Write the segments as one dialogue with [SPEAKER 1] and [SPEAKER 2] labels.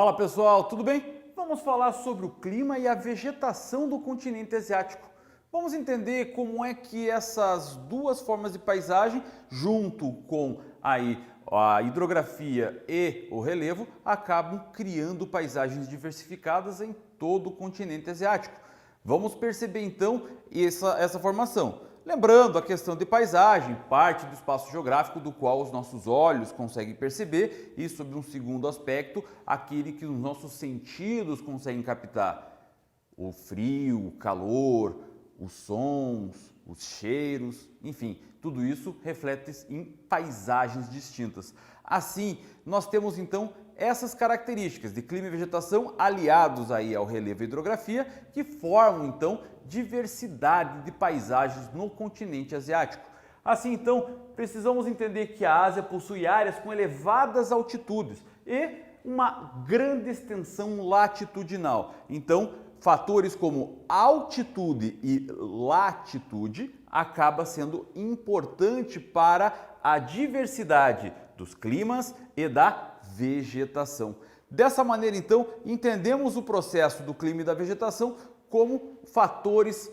[SPEAKER 1] Fala pessoal, tudo bem? Vamos falar sobre o clima e a vegetação do continente asiático. Vamos entender como é que essas duas formas de paisagem, junto com a hidrografia e o relevo, acabam criando paisagens diversificadas em todo o continente asiático. Vamos perceber então essa formação. Lembrando, a questão de paisagem parte do espaço geográfico do qual os nossos olhos conseguem perceber e, sob um segundo aspecto, aquele que os nossos sentidos conseguem captar. O frio, o calor, os sons, os cheiros, enfim, tudo isso reflete em paisagens distintas. Assim, nós temos então essas características de clima e vegetação aliados aí ao relevo e hidrografia que formam então diversidade de paisagens no continente asiático. Assim então, precisamos entender que a Ásia possui áreas com elevadas altitudes e uma grande extensão latitudinal. Então, fatores como altitude e latitude acaba sendo importante para a diversidade dos climas e da vegetação. Dessa maneira, então, entendemos o processo do clima e da vegetação como fatores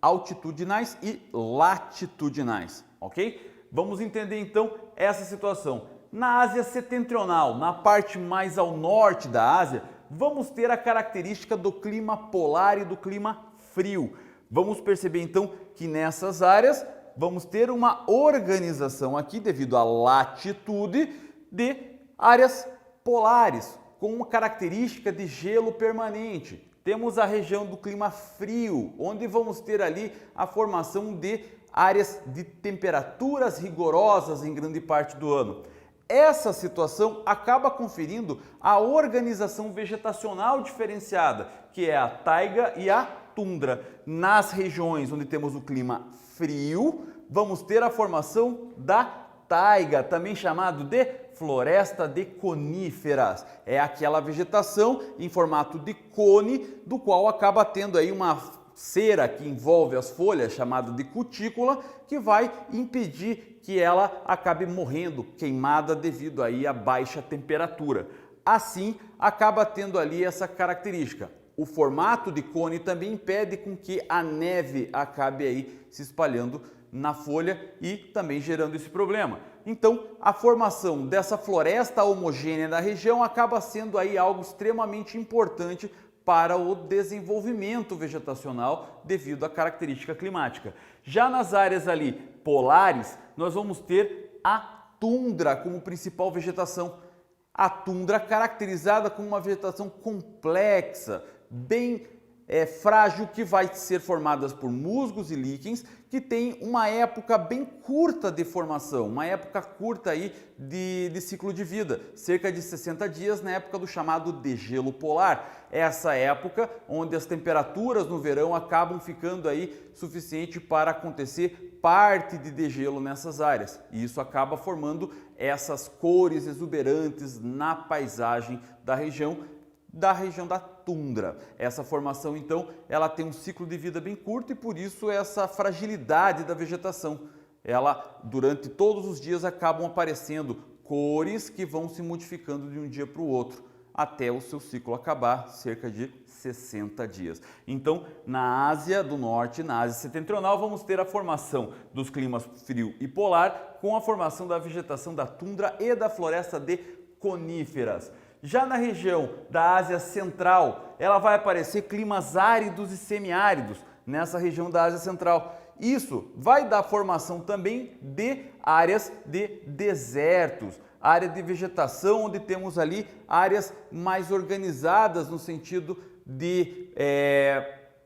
[SPEAKER 1] altitudinais e latitudinais, ok? Vamos entender então essa situação. Na Ásia Setentrional, na parte mais ao norte da Ásia, vamos ter a característica do clima polar e do clima frio. Vamos perceber então que nessas áreas vamos ter uma organização aqui devido à latitude de áreas polares, com uma característica de gelo permanente. Temos a região do clima frio, onde vamos ter ali a formação de áreas de temperaturas rigorosas em grande parte do ano. Essa situação acaba conferindo a organização vegetacional diferenciada, que é a taiga e a tundra. Nas regiões onde temos o clima frio, vamos ter a formação da taiga, também chamado de floresta de coníferas. É aquela vegetação em formato de cone, do qual acaba tendo aí uma cera que envolve as folhas, chamada de cutícula, que vai impedir que ela acabe morrendo queimada devido aí à baixa temperatura. Assim, acaba tendo ali essa característica. O formato de cone também impede com que a neve acabe aí se espalhando na folha e também gerando esse problema. Então, a formação dessa floresta homogênea da região acaba sendo aí algo extremamente importante para o desenvolvimento vegetacional devido à característica climática. Já nas áreas ali polares, nós vamos ter a tundra como principal vegetação. A tundra caracterizada como uma vegetação complexa, bem frágil, que vai ser formada por musgos e líquens, que tem uma época bem curta de formação, uma época curta aí de ciclo de vida, cerca de 60 dias na época do chamado degelo polar. Essa época onde as temperaturas no verão acabam ficando aí suficiente para acontecer parte de degelo nessas áreas. E isso acaba formando essas cores exuberantes na paisagem da região da tundra. Essa formação, então, ela tem um ciclo de vida bem curto e por isso essa fragilidade da vegetação. Ela, durante todos os dias, acabam aparecendo cores que vão se modificando de um dia para o outro, até o seu ciclo acabar, cerca de 60 dias. Então, na Ásia do Norte, na Ásia Setentrional, vamos ter a formação dos climas frio e polar, com a formação da vegetação da tundra e da floresta de coníferas. Já na região da Ásia Central, ela vai aparecer climas áridos e semiáridos nessa região da Ásia Central. Isso vai dar formação também de áreas de desertos, área de vegetação onde temos ali áreas mais organizadas no sentido de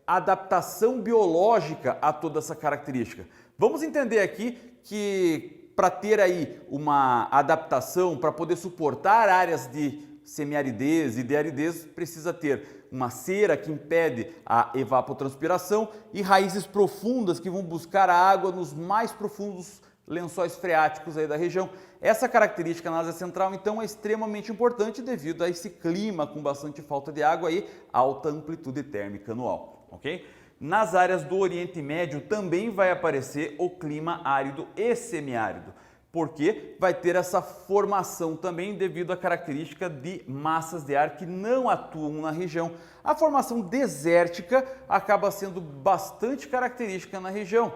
[SPEAKER 1] adaptação biológica a toda essa característica. Vamos entender aqui que para ter aí uma adaptação, para poder suportar áreas de semiaridez e de aridez, precisa ter uma cera que impede a evapotranspiração e raízes profundas que vão buscar a água nos mais profundos lençóis freáticos aí da região. Essa característica na Ásia Central, então, é extremamente importante devido a esse clima com bastante falta de água e alta amplitude térmica anual, ok? Nas áreas do Oriente Médio também vai aparecer o clima árido e semiárido. porque vai ter essa formação também devido à característica de massas de ar que não atuam na região. A formação desértica acaba sendo bastante característica na região,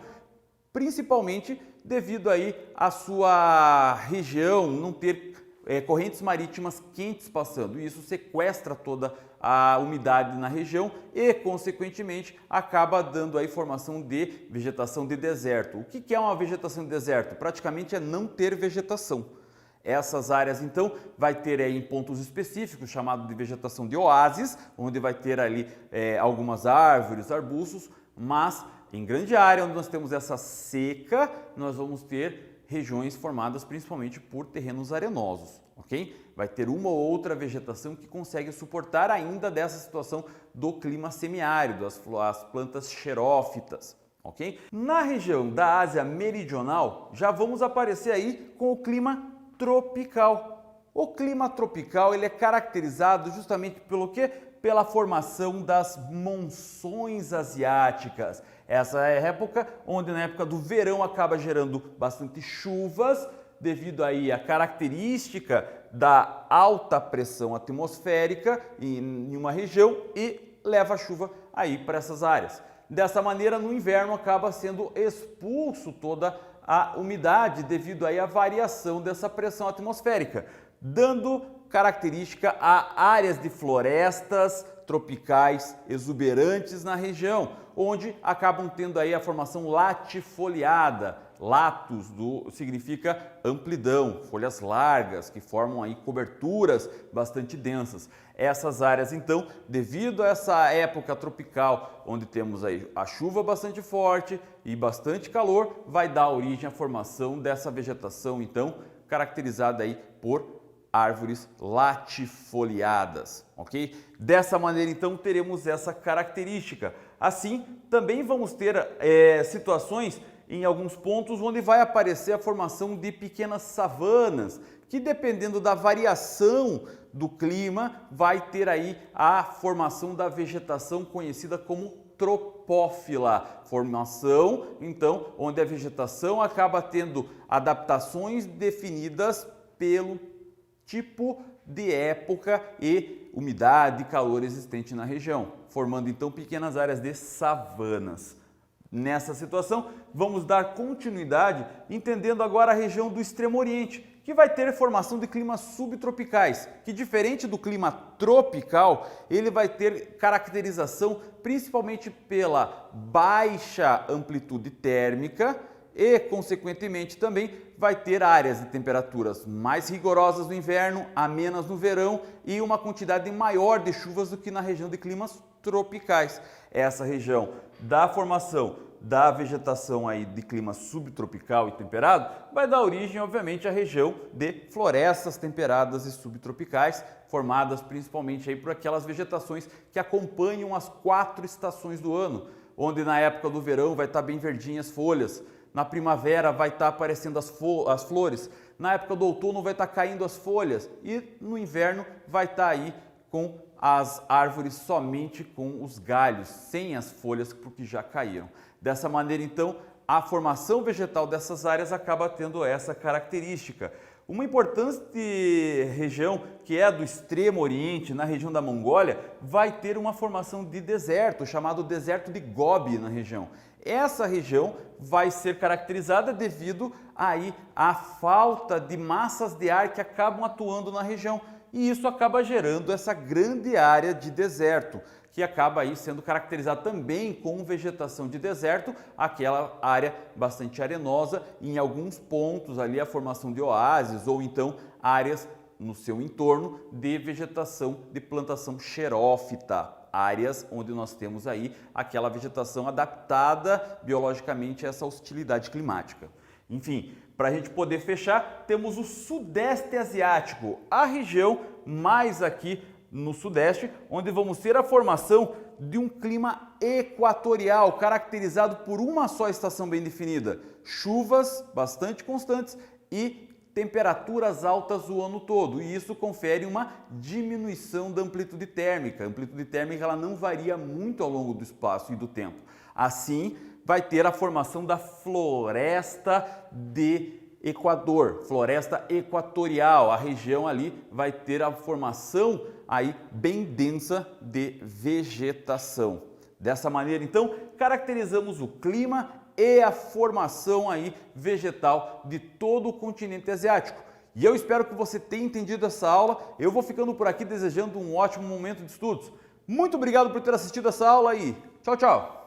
[SPEAKER 1] principalmente devido aí à sua região não ter correntes marítimas quentes passando. Isso sequestra toda a umidade na região e, consequentemente, acaba dando aí formação de vegetação de deserto. O que é uma vegetação de deserto? Praticamente é não ter vegetação. Essas áreas, então, vai ter aí em pontos específicos, chamado de vegetação de oásis, onde vai ter ali algumas árvores, arbustos, mas em grande área onde nós temos essa seca, nós vamos ter regiões formadas principalmente por terrenos arenosos, ok? Vai ter uma ou outra vegetação que consegue suportar ainda dessa situação do clima semiárido, as plantas xerófitas, ok? Na região da Ásia Meridional, já vamos aparecer aí com o clima tropical. O clima tropical ele é caracterizado justamente pelo quê? Pela formação das monções asiáticas. Essa é a época onde na época do verão acaba gerando bastante chuvas, devido aí à característica da alta pressão atmosférica em uma região e leva a chuva aí para essas áreas. Dessa maneira, no inverno acaba sendo expulso toda a umidade devido aí à variação dessa pressão atmosférica, dando característica a áreas de florestas tropicais exuberantes na região, onde acabam tendo aí a formação latifoliada. Latus significa amplidão, folhas largas que formam aí coberturas bastante densas. Essas áreas, então, devido a essa época tropical, onde temos aí a chuva bastante forte e bastante calor, vai dar origem à formação dessa vegetação, então, caracterizada aí por árvores latifoliadas, ok? Dessa maneira, então, teremos essa característica. Assim, também vamos ter situações em alguns pontos onde vai aparecer a formação de pequenas savanas, que dependendo da variação do clima, vai ter aí a formação da vegetação conhecida como tropófila. Formação, então, onde a vegetação acaba tendo adaptações definidas pelo tipo de época e umidade e calor existente na região, formando então pequenas áreas de savanas. Nessa situação, vamos dar continuidade entendendo agora a região do Extremo Oriente, que vai ter formação de climas subtropicais, que diferente do clima tropical, ele vai ter caracterização principalmente pela baixa amplitude térmica e, consequentemente, também vai ter áreas de temperaturas mais rigorosas no inverno, amenas no verão e uma quantidade maior de chuvas do que na região de climas tropicais. Essa região da formação da vegetação aí de clima subtropical e temperado vai dar origem, obviamente, à região de florestas temperadas e subtropicais, formadas principalmente aí por aquelas vegetações que acompanham as 4 estações do ano, onde na época do verão vai estar bem verdinhas as folhas, na primavera vai estar aparecendo as flores, na época do outono vai estar caindo as folhas e no inverno vai estar aí com as árvores somente com os galhos, sem as folhas porque já caíram. Dessa maneira, então, a formação vegetal dessas áreas acaba tendo essa característica. Uma importante região, que é a do Extremo Oriente, na região da Mongólia, vai ter uma formação de deserto, chamado deserto de Gobi na região. Essa região vai ser caracterizada devido aí à falta de massas de ar que acabam atuando na região. E isso acaba gerando essa grande área de deserto, que acaba aí sendo caracterizada também com vegetação de deserto, aquela área bastante arenosa, em alguns pontos ali a formação de oásis ou então áreas no seu entorno de vegetação de plantação xerófita, áreas onde nós temos aí aquela vegetação adaptada biologicamente a essa hostilidade climática. Enfim, para a gente poder fechar, temos o Sudeste Asiático, a região mais aqui no Sudeste, onde vamos ter a formação de um clima equatorial, caracterizado por uma só estação bem definida, chuvas bastante constantes e temperaturas altas o ano todo, e isso confere uma diminuição da amplitude térmica. A amplitude térmica ela não varia muito ao longo do espaço e do tempo. Assim, vai ter a formação da floresta de Equador, floresta equatorial, a região ali vai ter a formação aí bem densa de vegetação. Dessa maneira, então, caracterizamos o clima e a formação aí vegetal de todo o continente asiático. E eu espero que você tenha entendido essa aula. Eu vou ficando por aqui desejando um ótimo momento de estudos. Muito obrigado por ter assistido essa aula e tchau, tchau!